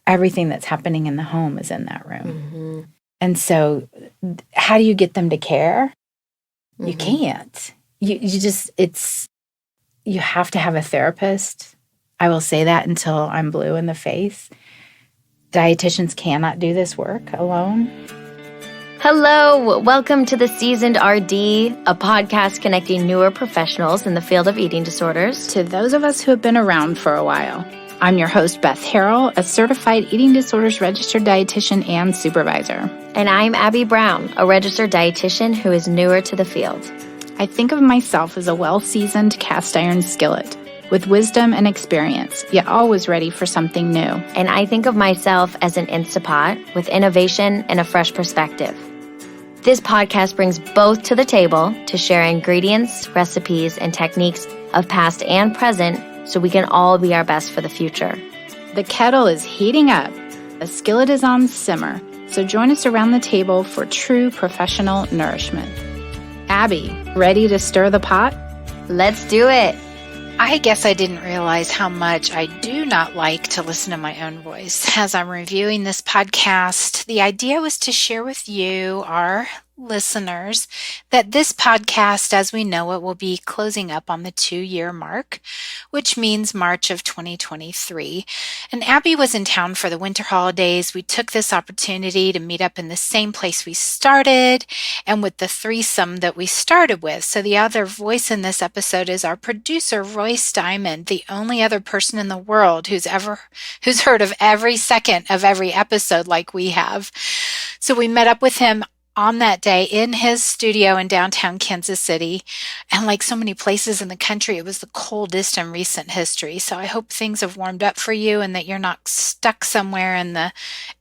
everything that's happening in the home is in that room. And so how do you get them to care? You can't. You have to have a therapist. I will say that until I'm blue in the face. Dietitians cannot do this work alone. Hello, welcome to the Seasoned RD, a podcast connecting newer professionals in the field of eating disorders to those of us who have been around for a while. I'm your host, Beth Harrell, a certified eating disorders registered dietitian and supervisor. And I'm Abby Brown, a registered dietitian who is newer to the field. I think of myself as a well-seasoned cast iron skillet with wisdom and experience, yet always ready for something new. And I think of myself as an Instapot with innovation and a fresh perspective. This podcast brings both to the table to share ingredients, recipes, and techniques of past and present so we can all be our best for the future. The kettle is heating up. The skillet is on simmer. So join us around the table for true professional nourishment. Abby, ready to stir the pot? Let's do it. I guess I didn't realize how much I do not like to listen to my own voice. As I'm reviewing this podcast, the idea was to share with you, our listeners, that this podcast, as we know it, will be closing up on the 2-year mark, which means March of 2023. And Abby was in town for the winter holidays. We took this opportunity to meet up in the same place we started and with the threesome that we started with. So the other voice in this episode is our producer, Royce, the only other person in the world who's heard of every second of every episode like we have. So we met up with him on that day in his studio in downtown Kansas City. And like so many places in the country, it was the coldest in recent history. So I hope things have warmed up for you and that you're not stuck somewhere in the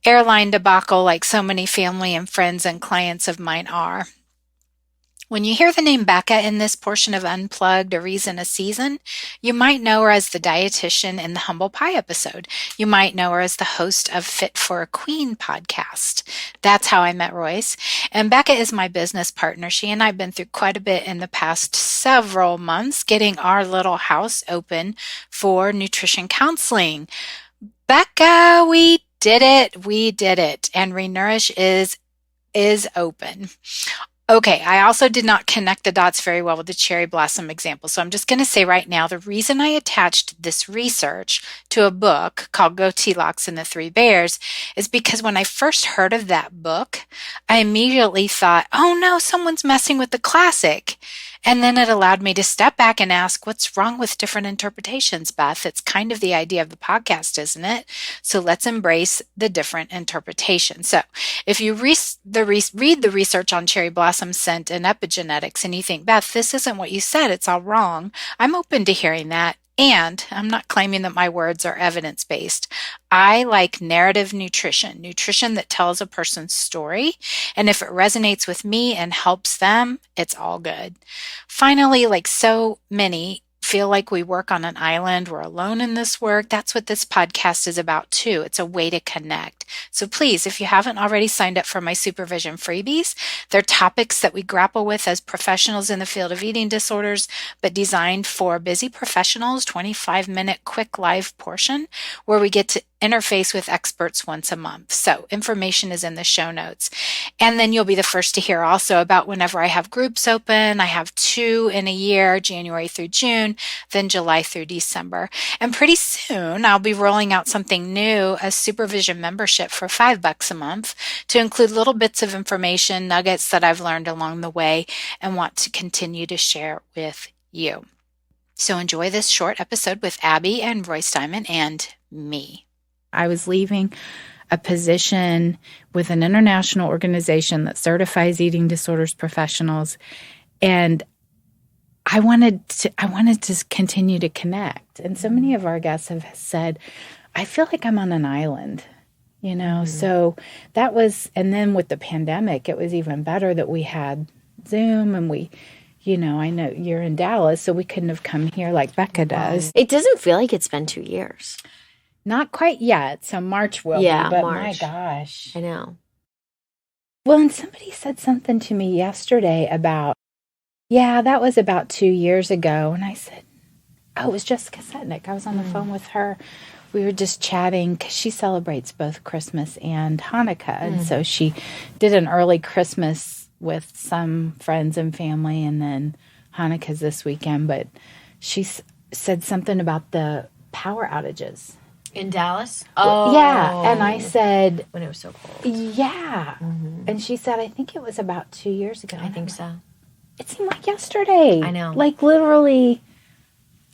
airline debacle like so many family and friends and clients of mine are. When you hear the name Becca in this portion of Unplugged, A Reason, a Season, you might know her as the dietitian in the Humble Pie episode. You might know her as the host of PHIT for a Queen podcast. That's how I met Royce. And Becca is my business partner. She and I have been through quite a bit in the past several months getting our little house open for nutrition counseling. Becca, we did it. We did it. And Renourish is open. Okay, I also did not connect the dots very well with the cherry blossom example. So I'm just going to say right now, the reason I attached this research to a book called Goldilocks and the Three Bears is because when I first heard of that book, I immediately thought, oh no, someone's messing with the classic. And then it allowed me to step back and ask, what's wrong with different interpretations, Beth? It's kind of the idea of the podcast, isn't it? So let's embrace the different interpretations. So if you read the research on cherry blossom scent and epigenetics and you think, Beth, this isn't what you said, it's all wrong, I'm open to hearing that. And I'm not claiming that my words are evidence-based. I like narrative nutrition that tells a person's story. And if it resonates with me and helps them, it's all good. Finally, like so many feel like we work on an island, we're alone in this work. That's what this podcast is about too. It's a way to connect. So please, if you haven't already signed up for my Supervision Freebies, they're topics that we grapple with as professionals in the field of eating disorders, but designed for busy professionals, 25-minute quick live portion where we get to interface with experts once a month. So information is in the show notes. And then you'll be the first to hear also about whenever I have groups open. I have 2 in a year, January through June, then July through December. And pretty soon I'll be rolling out something new, a Supervision membership for $5 a month to include little bits of information, nuggets that I've learned along the way and want to continue to share with you. So enjoy this short episode with Abby and Royce Diamond and me. I was leaving a position with an international organization that certifies eating disorders professionals, and I wanted to continue to connect. And so many of our guests have said, I feel like I'm on an island, you know. So that was, and then with the pandemic, it was even better that we had Zoom and we, you know, I know you're in Dallas, so we couldn't have come here like Becca does. It doesn't feel like it's been 2 years. Not quite yet. So March will be, but March. My gosh. I know. Well, and somebody said something to me yesterday about, yeah, that was about 2 years ago. And I said, oh, it was Jessica Setnick. I was on the phone with her. we were just chatting because she celebrates both Christmas and Hanukkah. And so she did an early Christmas with some friends and family, and then Hanukkah's this weekend. But she said something about the power outages. In Dallas? Oh. Yeah. And I said... When it was so cold. Yeah. And she said, I think it was about 2 years ago. I think so. It seemed like yesterday. I know. Like, literally,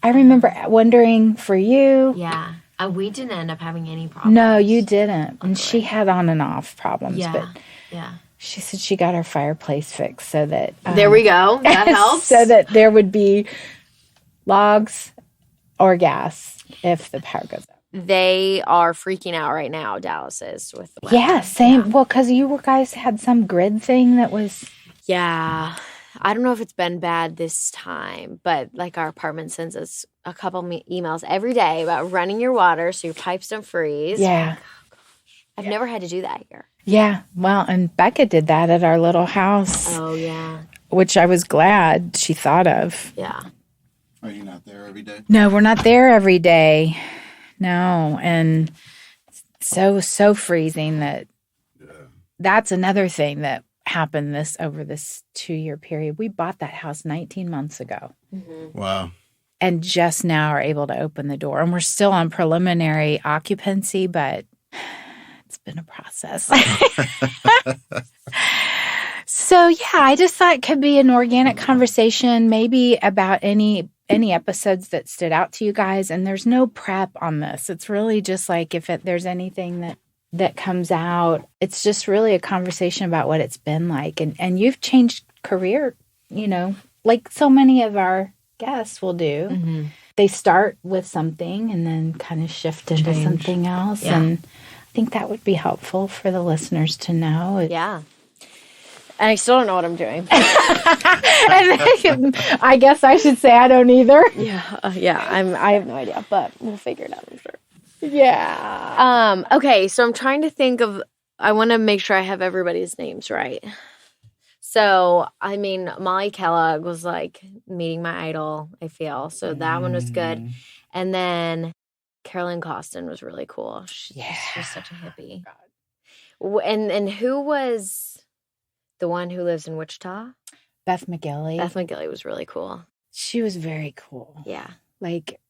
I remember wondering for you. Yeah. We didn't end up having any problems. No, you didn't. And she had on and off problems. Yeah. But she said she got her fireplace fixed so that... there we go. That helps. So that there would be logs or gas if the power goes out. They are freaking out right now, Dallas is. With the weather. Yeah, same. Yeah. Well, because you guys had some grid thing that was... Yeah. I don't know if it's been bad this time, but like our apartment sends us a couple emails every day about running your water so your pipes don't freeze. Yeah. Oh, gosh. I've never had to do that here. Yeah. Well, and Becca did that at our little house. Oh, yeah. Which I was glad she thought of. Yeah. Are you not there every day? No, we're not there every day. No. And so freezing that that's another thing that happened over this 2-year period. We bought that house 19 months ago. Wow. And just now are able to open the door. And we're still on preliminary occupancy, but it's been a process. So, yeah, I just thought it could be an organic conversation, maybe about any episodes that stood out to you guys. And there's no prep on this. It's really just like if there's anything that comes out, it's just really a conversation about what it's been like. And you've changed career, like so many of our guests will do. They start with something and then kind of shift into something else. Yeah. And I think that would be helpful for the listeners to know. Yeah. And I still don't know what I'm doing. I guess I should say I don't either. Yeah. I have no idea, but we'll figure it out, I'm sure. Yeah. Okay, so I'm trying to think of, I want to make sure I have everybody's names right. So, I mean, Molly Kellogg was like meeting my idol, I feel. So that one was good. And then Carolyn Costin was really cool. She's just such a hippie. And who was the one who lives in Wichita? Beth McGilley. Beth McGilley was really cool. She was very cool. Yeah. Like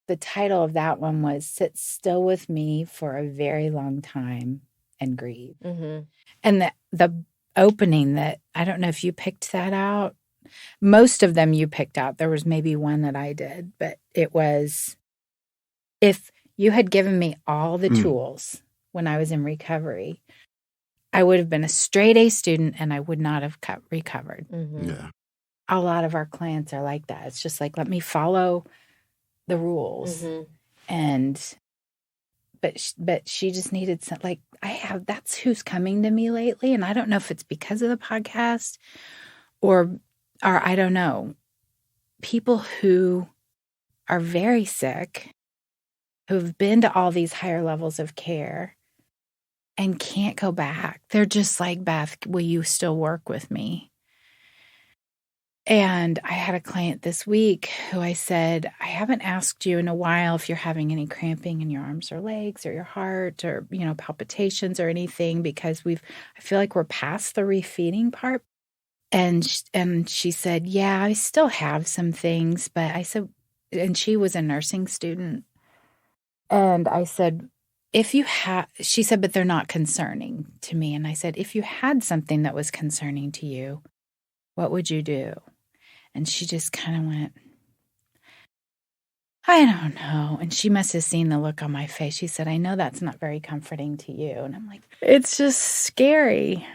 the title of that one was Sit Still With Me for a Very Long Time and Grieve. And the opening that, I don't know if you picked that out. Most of them you picked out. There was maybe one that I did, but it was, if you had given me all the tools when I was in recovery, I would have been a straight A student and I would not have recovered. Yeah. A lot of our clients are like that. It's just like, let me follow the rules. But she just needed some, like, that's who's coming to me lately. And I don't know if it's because of the podcast or I don't know, people who are very sick, who've been to all these higher levels of care and can't go back. They're just like, Beth, will you still work with me? And I had a client this week who I said, I haven't asked you in a while if you're having any cramping in your arms or legs or your heart or, palpitations or anything, because I feel like we're past the refeeding part. And she said, yeah, I still have some things. But I said, and she was a nursing student. And I said, she said, but they're not concerning to me. And I said, if you had something that was concerning to you, what would you do? And she just kind of went, I don't know. And she must have seen the look on my face. She said, I know that's not very comforting to you. And I'm like, it's just scary.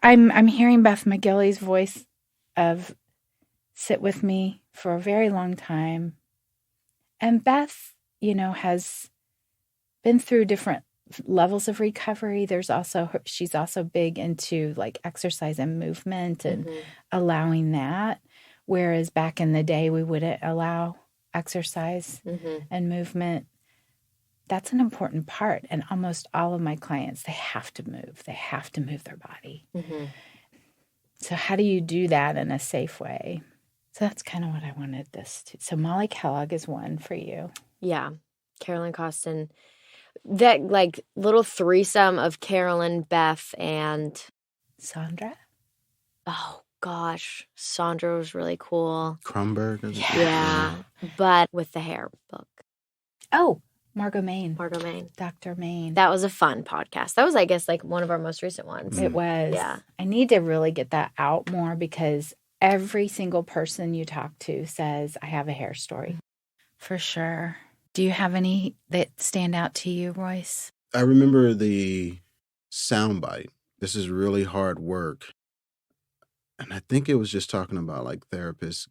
I'm hearing Beth McGilley's voice of sit with me for a very long time. And Beth, has been through different levels of recovery. She's also big into like exercise and movement and allowing that. Whereas back in the day, we wouldn't allow exercise and movement. That's an important part. And almost all of my clients, they have to move. They have to move their body. So how do you do that in a safe way? So that's kind of what I wanted this to. So Molly Kellogg is one for you. Yeah. Carolyn Costin. That like little threesome of Carolyn, Beth, and Sandra? oh gosh, Sandra was really cool. Krumberg? Yeah. But with the hair book. Oh, Margot Main. Margot Main. Dr. Main. That was a fun podcast. That was, I guess, like one of our most recent ones. It was. Yeah. I need to really get that out more because every single person you talk to says, I have a hair story. For sure. Do you have any that stand out to you, Royce? I remember the soundbite. This is really hard work. And I think it was just talking about like therapists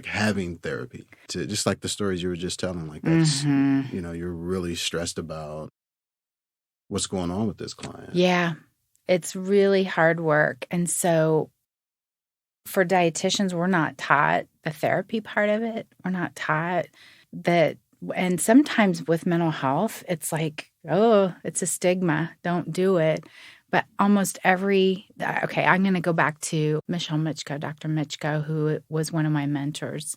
having therapy, to just like the stories you were just telling, like that's, you're really stressed about what's going on with this client. Yeah, it's really hard work. And so for dietitians, we're not taught the therapy part of it. We're not taught that. And sometimes with mental health, it's like, oh, it's a stigma. Don't do it. But almost I'm going to go back to Michelle Michko, Dr. Michko, who was one of my mentors.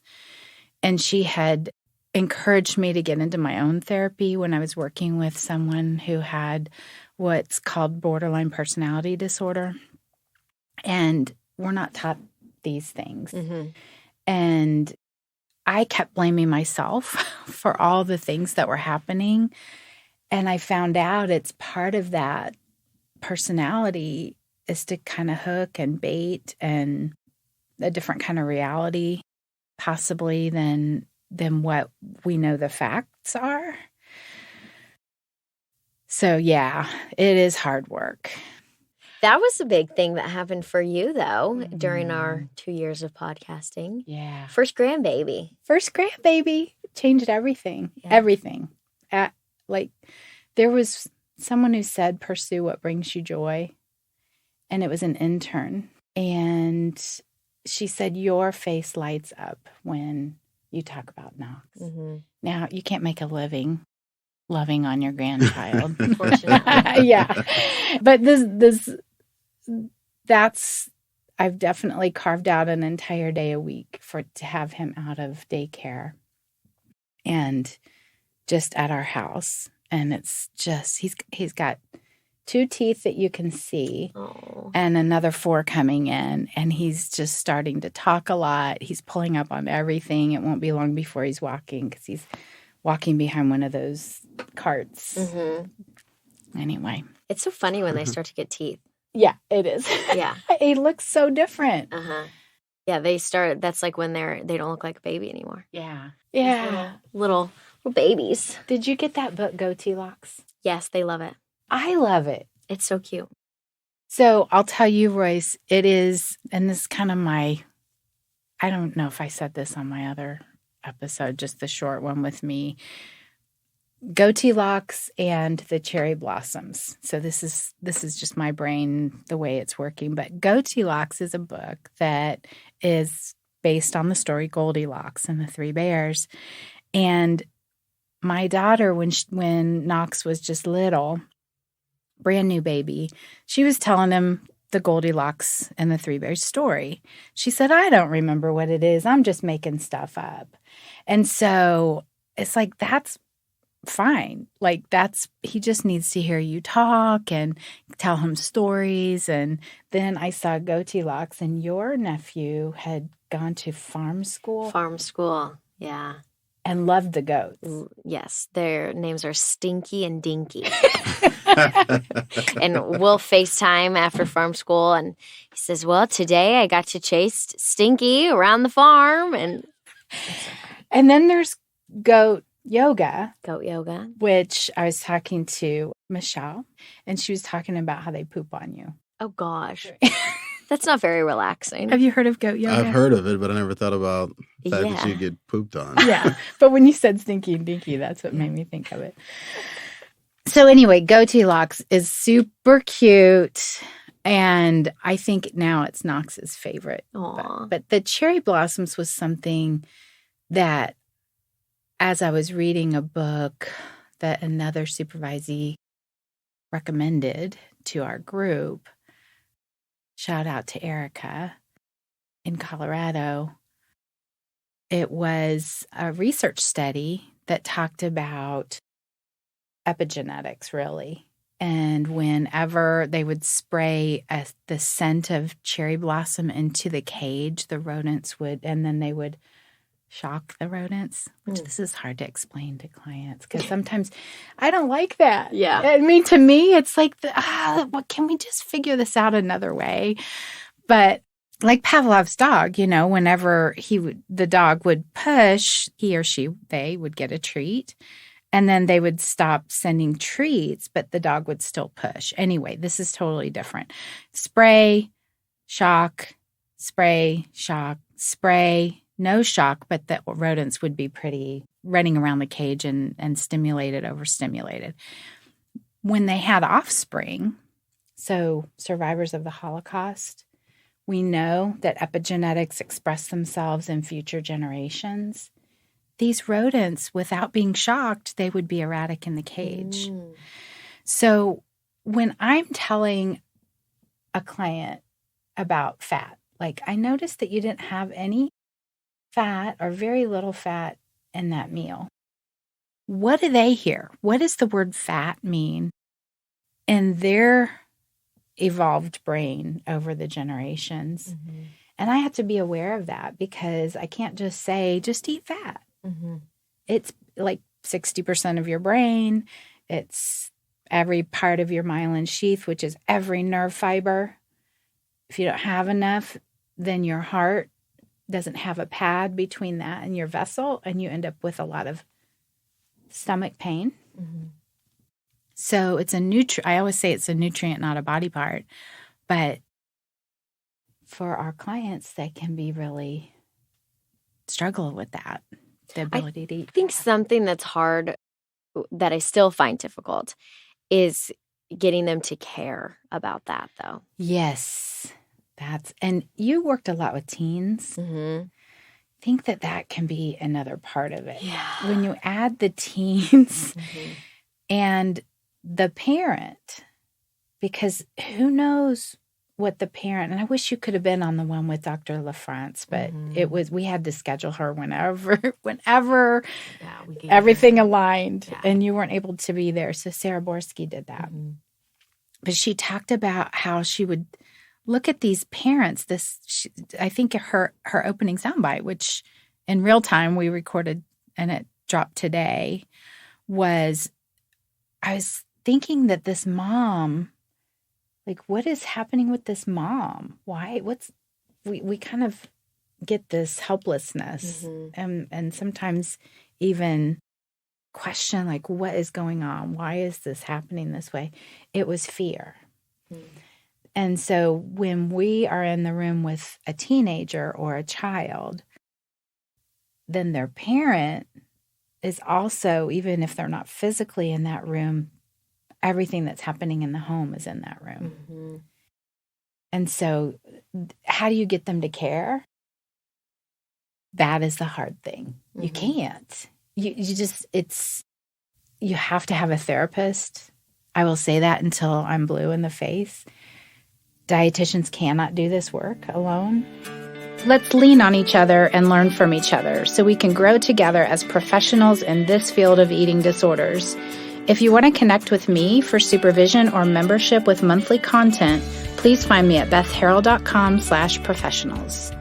And she had encouraged me to get into my own therapy when I was working with someone who had what's called borderline personality disorder. And we're not taught these things. Mm-hmm. And I kept blaming myself for all the things that were happening. And I found out it's part of that personality is to kind of hook and bait and a different kind of reality possibly than what we know the facts are. So yeah, it is hard work. That was a big thing that happened for you, though, during our 2 years of podcasting. Yeah. First grandbaby. First grandbaby changed everything. Yeah. Everything. There was someone who said, pursue what brings you joy. And it was an intern. And she said, your face lights up when you talk about Knox. Mm-hmm. Now, you can't make a living loving on your grandchild. Unfortunately. Yeah. But I've definitely carved out an entire day a week to have him out of daycare and just at our house. And it's just, he's got 2 teeth that you can see. Aww. And another 4 coming in. And he's just starting to talk a lot. He's pulling up on everything. It won't be long before he's walking because he's walking behind one of those carts. Mm-hmm. Anyway. It's so funny when they start to get teeth. Yeah, it is. Yeah. He looks so different. Uh-huh. Yeah, that's like when they don't look like a baby anymore. Yeah. Yeah. Little babies. Did you get that book, Goatee-Locks? Yes, they love it. I love it. It's so cute. So I'll tell you, Royce, it is, and this is kind of I don't know if I said this on my other episode, just the short one with me. Goatee-Locks and the Cherry Blossoms. So this is just my brain, the way it's working. But Goatee-Locks is a book that is based on the story Goldilocks and the 3 Bears. And my daughter, when Knox was just little, brand new baby, she was telling him the Goldilocks and the 3 Bears story. She said, I don't remember what it is. I'm just making stuff up. And so it's like, that's fine. Like he just needs to hear you talk and tell him stories. And then I saw Goatee-Locks, and your nephew had gone to farm school. Farm school, yeah. And loved the goats. Yes, their names are Stinky and Dinky. And we'll FaceTime after farm school, and he says, well, today I got to chase Stinky around the farm. And then there's goat yoga. Goat yoga. Which I was talking to Michelle, and she was talking about how they poop on you. Oh, gosh. That's not very relaxing. Have you heard of goat yoga? I've heard of it, but I never thought about the fact that you get pooped on. Yeah. But when you said Stinky and Dinky, that's what made me think of it. So anyway, Goatee-Locks is super cute. And I think now it's Knox's favorite. But the Cherry Blossoms was something that, as I was reading a book that another supervisee recommended to our group, shout out to Erica in Colorado, it was a research study that talked about epigenetics, really. And whenever they would spray the scent of cherry blossom into the cage, the rodents would, and then they would shock the rodents, which this is hard to explain to clients because sometimes I don't like that. Yeah. I mean, to me, it's like, what, can we just figure this out another way? But like Pavlov's dog, whenever the dog would push, he or she, they would get a treat. And then they would stop sending treats, but the dog would still push. Anyway, this is totally different. Spray, shock, spray, shock, spray, no shock, but the rodents would be pretty running around the cage and stimulated, overstimulated. When they had offspring, so survivors of the Holocaust, we know that epigenetics express themselves in future generations. These rodents, without being shocked, they would be erratic in the cage. So when I'm telling a client about fat, like I noticed that you didn't have any fat or very little fat in that meal. What do they hear? What does the word fat mean in their evolved brain over the generations? And I have to be aware of that because I can't just say, just eat fat. It's like 60% of your brain. It's every part of your myelin sheath, which is every nerve fiber. If you don't have enough, then your heart doesn't have a pad between that and your vessel, and you end up with a lot of stomach pain. So it's a nutrient. I always say it's a nutrient, not a body part. But for our clients, they can be really struggle with that. The ability to eat. I think something that's hard, that I still find difficult, is getting them to care about that, though. Yes, and you worked a lot with teens. I think that can be another part of it. Yeah. When you add the teens and the parent, because who knows what the parent, and I wish you could have been on the one with Dr. LaFrance, but we had to schedule her whenever everything aligned and you weren't able to be there. So Sarah Borsky did that. But she talked about how she would look at these parents. I think her opening soundbite, which in real time we recorded and it dropped today, was I was thinking that this mom, like, what is happening with this mom? Why? We kind of get this helplessness and sometimes even question, like, what is going on? Why is this happening this way? It was fear. And so when we are in the room with a teenager or a child, then their parent is also, even if they're not physically in that room, everything that's happening in the home is in that room. And so how do you get them to care? That is the hard thing. You can't. You have to have a therapist. I will say that until I'm blue in the face. Dietitians cannot do this work alone. Let's lean on each other and learn from each other so we can grow together as professionals in this field of eating disorders. If you want to connect with me for supervision or membership with monthly content, please find me at bethharrell.com/professionals.